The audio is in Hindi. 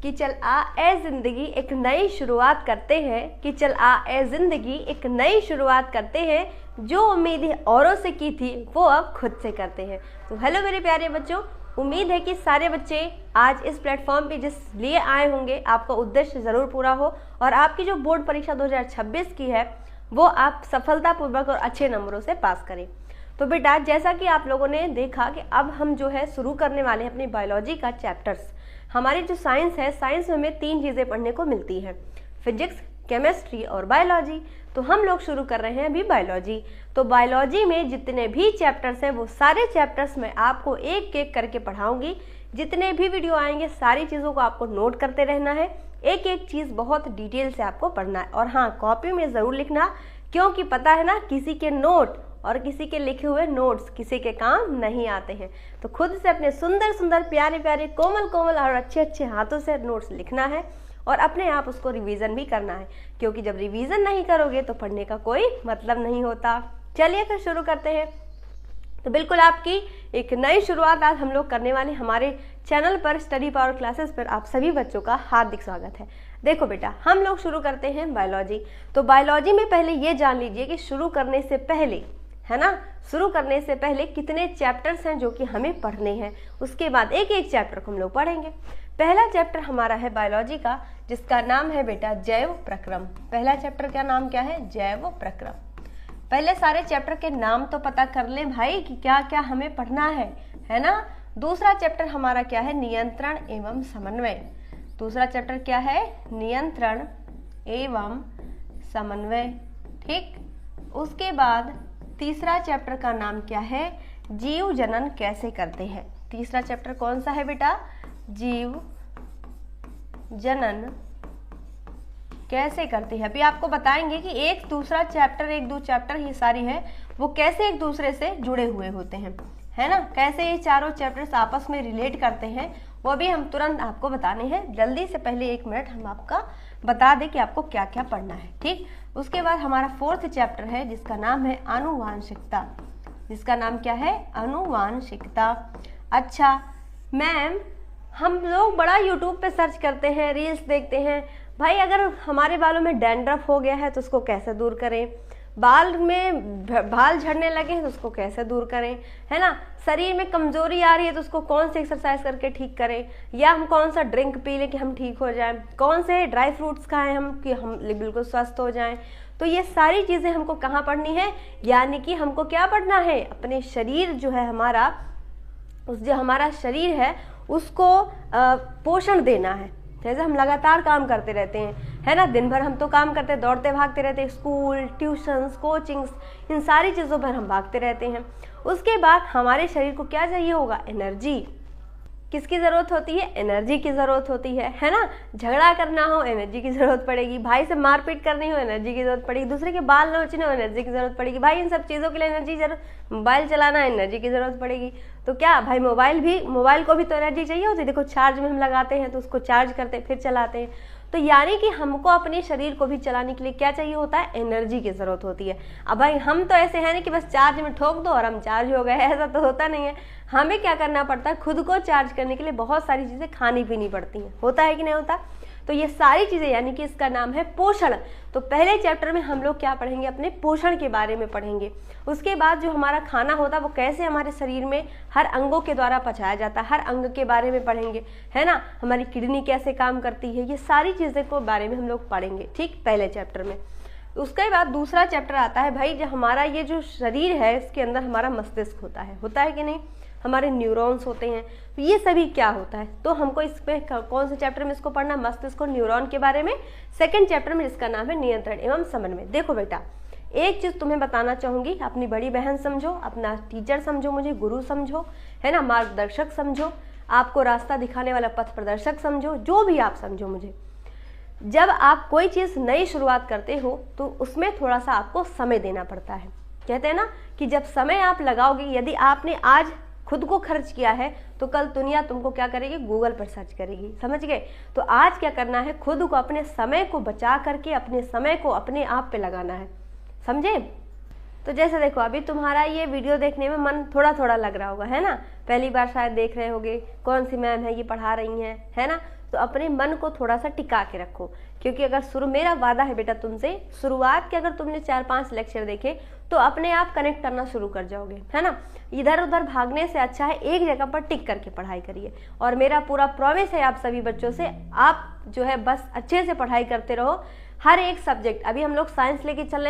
कि चल आ ए जिंदगी एक नई शुरुआत करते हैं, कि चल आ ए जिंदगी एक नई शुरुआत करते हैं, जो उम्मीदें औरों से की थी वो अब खुद से करते हैं। तो हेलो मेरे प्यारे बच्चों, उम्मीद है कि सारे बच्चे आज इस प्लेटफॉर्म पे जिस लिए आए होंगे आपका उद्देश्य ज़रूर पूरा हो और आपकी जो बोर्ड परीक्षा 2026 की है वो आप सफलतापूर्वक और अच्छे नंबरों से पास करें। तो बेटा जैसा कि आप लोगों ने देखा कि अब हम जो है शुरू करने वाले हैं अपनी बायोलॉजी का चैप्टर्स। हमारी जो साइंस है, साइंस में हमें 3 चीज़ें पढ़ने को मिलती हैं, फिजिक्स, केमिस्ट्री और बायोलॉजी। तो हम लोग शुरू कर रहे हैं अभी बायोलॉजी। तो बायोलॉजी में जितने भी चैप्टर्स हैं वो सारे चैप्टर्स मैं आपको एक एक करके पढ़ाऊंगी। जितने भी वीडियो आएंगे सारी चीज़ों को आपको नोट करते रहना है, एक एक चीज़ बहुत डिटेल से आपको पढ़ना है। और हाँ, कॉपी में ज़रूर लिखना, क्योंकि पता है ना किसी के नोट और किसी के लिखे हुए नोट्स किसी के काम नहीं आते हैं। तो खुद से अपने सुंदर सुंदर प्यारे प्यारे कोमल कोमल और अच्छे अच्छे हाथों से नोट्स लिखना है और अपने आप उसको रिवीजन भी करना है, क्योंकि जब रिवीजन नहीं करोगे तो पढ़ने का कोई मतलब नहीं होता। चलिए फिर शुरू करते हैं। तो बिल्कुल आपकी एक नई शुरुआत आज हम लोग करने वाले हमारे चैनल पर स्टडी पावर क्लासेस पर आप सभी बच्चों का हार्दिक स्वागत है। देखो बेटा, हम लोग शुरू करते हैं बायोलॉजी। तो बायोलॉजी में पहले ये जान लीजिए कि शुरू करने से पहले, है ना, शुरू करने से पहले कितने चैप्टर्स हैं जो कि हमें पढ़ने हैं। उसके बाद एक एक चैप्टर को हम लोग पढ़ेंगे। पहला चैप्टर हमारा है बायोलॉजी का, जिसका नाम है बेटा जैव प्रक्रम। पहला चैप्टर का नाम क्या है? जैव प्रक्रम। पहले सारे चैप्टर के नाम तो पता कर ले भाई कि क्या क्या हमें पढ़ना है ना। दूसरा चैप्टर हमारा क्या है? नियंत्रण एवं समन्वय। दूसरा चैप्टर क्या है? नियंत्रण एवं समन्वय। ठीक। उसके बाद तीसरा चैप्टर का नाम क्या है? जीव जनन कैसे करते हैं। तीसरा चैप्टर कौन सा है बेटा? जीव जनन कैसे करते हैं। अभी आपको बताएंगे कि एक दो चैप्टर ये सारी है वो कैसे एक दूसरे से जुड़े हुए होते हैं, है ना। कैसे ये चारों चैप्टर्स आपस में रिलेट करते हैं वो भी हम तुरंत आपको बताने हैं। जल्दी से पहले 1 मिनट हम आपका बता दें कि आपको क्या क्या पढ़ना है। ठीक। उसके बाद हमारा 4th चैप्टर है जिसका नाम है आनुवांशिकता। जिसका नाम क्या है? आनुवांशिकता। अच्छा मैम, हम लोग बड़ा यूट्यूब पे सर्च करते हैं, रील्स देखते हैं भाई, अगर हमारे बालों में डैंड्रफ हो गया है तो उसको कैसे दूर करें, बाल झड़ने लगे हैं तो उसको कैसे दूर करें, है ना। शरीर में कमजोरी आ रही है तो उसको कौन सी एक्सरसाइज करके ठीक करें, या हम कौन सा ड्रिंक पी लें कि हम ठीक हो जाएं, कौन से ड्राई फ्रूट्स खाएं हम कि हम बिल्कुल स्वस्थ हो जाएं। तो ये सारी चीज़ें हमको कहाँ पढ़नी है? यानी कि हमको क्या पढ़ना है? अपने शरीर जो है हमारा, जो हमारा शरीर है उसको पोषण देना है। जैसे हम लगातार काम करते रहते हैं, है ना, दिन भर हम तो काम करते हैं, दौड़ते भागते रहते हैं, स्कूल, ट्यूशन्स, कोचिंग्स, इन सारी चीज़ों पर हम भागते रहते हैं। उसके बाद हमारे शरीर को क्या चाहिए होगा? एनर्जी। किसकी ज़रूरत होती है? एनर्जी की ज़रूरत होती है ना। झगड़ा करना हो एनर्जी की ज़रूरत पड़ेगी, भाई से मारपीट करनी हो एनर्जी की ज़रूरत पड़ेगी, दूसरे के बाल नोचने हो एनर्जी की ज़रूरत पड़ेगी भाई, इन सब चीज़ों के लिए एनर्जी जरूरत, मोबाइल चलाना एनर्जी की ज़रूरत पड़ेगी। तो क्या भाई, मोबाइल को भी तो एनर्जी चाहिए होती है। देखो चार्ज में हम लगाते हैं तो उसको चार्ज करते फिर चलाते हैं। तो यानी कि हमको अपने शरीर को भी चलाने के लिए क्या चाहिए होता है? एनर्जी की ज़रूरत होती है। अब भाई हम तो ऐसे हैं ना कि बस चार्ज में ठोक दो और हम चार्ज हो गए, ऐसा तो होता नहीं है। हमें क्या करना पड़ता है? खुद को चार्ज करने के लिए बहुत सारी चीज़ें खानी पीनी पड़ती हैं। होता है कि नहीं होता? तो ये सारी चीज़ें, यानी कि इसका नाम है पोषण। तो पहले चैप्टर में हम लोग क्या पढ़ेंगे? अपने पोषण के बारे में पढ़ेंगे। उसके बाद जो हमारा खाना होता है वो कैसे हमारे शरीर में हर अंगों के द्वारा पचाया जाता है, हर अंग के बारे में पढ़ेंगे, है ना। हमारी किडनी कैसे काम करती है, ये सारी चीज़ें को बारे में हम लोग पढ़ेंगे। ठीक, पहले चैप्टर में। उसके बाद दूसरा चैप्टर आता है भाई, जो हमारा ये जो शरीर है इसके अंदर हमारा मस्तिष्क होता है कि नहीं, हमारे न्यूरॉन्स होते हैं। तो ये सभी क्या होता है? तो हमको इसमें कौन से चैप्टर में इसको पढ़ना? मस्तिष्क और न्यूरॉन के बारे में 2nd चैप्टर में, जिसका नाम है नियंत्रण एवं समन्वय। देखो बेटा, एक चीज़ तुम्हें बताना चाहूँगी, अपनी बड़ी बहन समझो, अपना टीचर समझो, मुझे गुरु समझो, है ना, मार्गदर्शक समझो, आपको रास्ता दिखाने वाला पथ प्रदर्शक समझो, जो भी आप समझो मुझे। जब आप कोई चीज़ नई शुरुआत करते हो तो उसमें थोड़ा सा आपको समय देना पड़ता है। कहते हैं ना कि जब समय आप लगाओगे, यदि आपने आज खुद को खर्च किया है तो कल दुनिया तुमको क्या करेगी? गूगल पर सर्च करेगी। समझ गए? तो आज क्या करना है? खुद को, अपने समय को बचा करके अपने समय को अपने आप पे लगाना है। समझे? तो जैसे देखो, अभी तुम्हारा ये वीडियो देखने में मन थोड़ा थोड़ा लग रहा होगा, है ना। पहली बार शायद देख रहे होगे, कौन सी मैम है ये पढ़ा रही हैं, है ना। तो अपने मन को थोड़ा सा टिका के रखो, क्योंकि अगर मेरा वादा है बेटा तुमसे, शुरुआत के अगर तुमने 4-5 लेक्चर देखे तो अपने आप कनेक्ट करना शुरू कर जाओगे, है ना। इधर उधर भागने से अच्छा है एक जगह पर टिक करके पढ़ाई करिए। और मेरा पूरा प्रॉमिस है आप सभी बच्चों से, आप जो है बस अच्छे से पढ़ाई करते रहो, हर एक सब्जेक्ट। अभी हम लोग साइंस लेके चल रहे हैं,